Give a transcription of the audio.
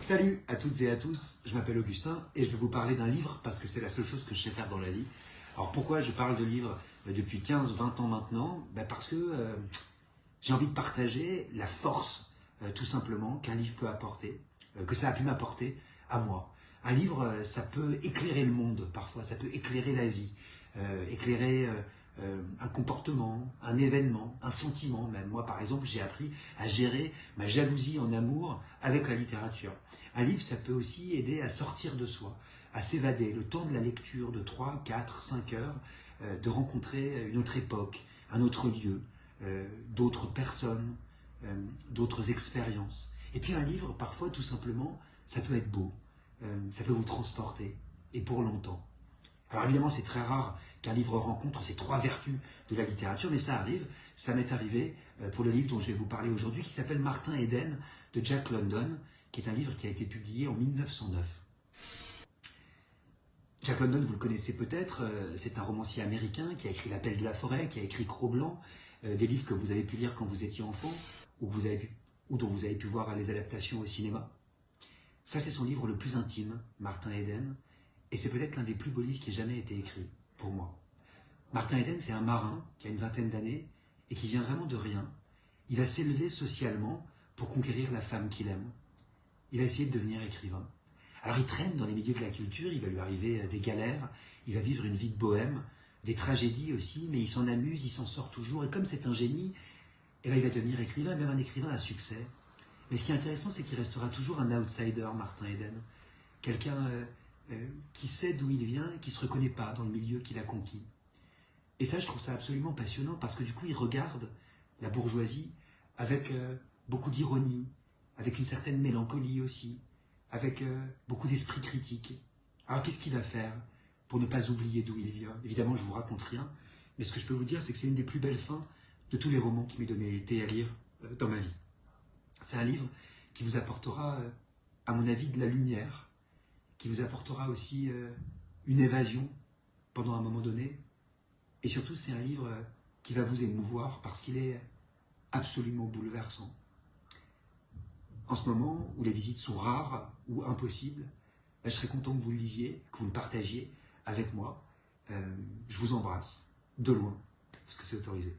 Salut à toutes et à tous, je m'appelle Augustin et je vais vous parler d'un livre parce que c'est la seule chose que je sais faire dans la vie. Alors pourquoi je parle de livres depuis 15-20 ans maintenant? Parce que j'ai envie de partager la force tout simplement qu'un livre peut apporter, que ça a pu m'apporter à moi. Un livre, ça peut éclairer le monde parfois, ça peut éclairer la vie, éclairer un comportement, un événement, un sentiment même. Moi par exemple, j'ai appris à gérer ma jalousie en amour avec la littérature. Un livre, ça peut aussi aider à sortir de soi, à s'évader, le temps de la lecture de 3, 4, 5 heures, de rencontrer une autre époque, un autre lieu, d'autres personnes, d'autres expériences. Et puis un livre, parfois tout simplement, ça peut être beau, ça peut vous transporter, et pour longtemps. Alors évidemment, c'est très rare qu'un livre rencontre ces trois vertus de la littérature, mais ça arrive, ça m'est arrivé pour le livre dont je vais vous parler aujourd'hui, qui s'appelle Martin Eden de Jack London, qui est un livre qui a été publié en 1909. Jack London, vous le connaissez peut-être, c'est un romancier américain qui a écrit L'Appel de la forêt, qui a écrit Cro-Blanc, des livres que vous avez pu lire quand vous étiez enfant, ou dont vous avez pu voir les adaptations au cinéma. Ça, c'est son livre le plus intime, Martin Eden, et c'est peut-être l'un des plus beaux livres qui ait jamais été écrit, pour moi. Martin Eden, c'est un marin qui a une vingtaine d'années et qui vient vraiment de rien. Il va s'élever socialement pour conquérir la femme qu'il aime. Il va essayer de devenir écrivain. Alors il traîne dans les milieux de la culture, il va lui arriver des galères, il va vivre une vie de bohème, des tragédies aussi, mais il s'en amuse, il s'en sort toujours, et comme c'est un génie, il va devenir écrivain, même un écrivain à succès. Mais ce qui est intéressant, c'est qu'il restera toujours un outsider, Martin Eden. Quelqu'un qui sait d'où il vient, qui ne se reconnaît pas dans le milieu qu'il a conquis. Et ça, je trouve ça absolument passionnant, parce que du coup, il regarde la bourgeoisie avec beaucoup d'ironie, avec une certaine mélancolie aussi, avec beaucoup d'esprit critique. Alors qu'est-ce qu'il va faire pour ne pas oublier d'où il vient? Évidemment, je ne vous raconte rien, mais ce que je peux vous dire, c'est que c'est une des plus belles fins de tous les romans qui m'aient été à lire dans ma vie. C'est un livre qui vous apportera, à mon avis, de la lumière, qui vous apportera aussi une évasion pendant un moment donné. Et surtout, c'est un livre qui va vous émouvoir parce qu'il est absolument bouleversant. En ce moment où les visites sont rares ou impossibles, je serais content que vous le lisiez, que vous le partagiez avec moi. Je vous embrasse, de loin, parce que c'est autorisé.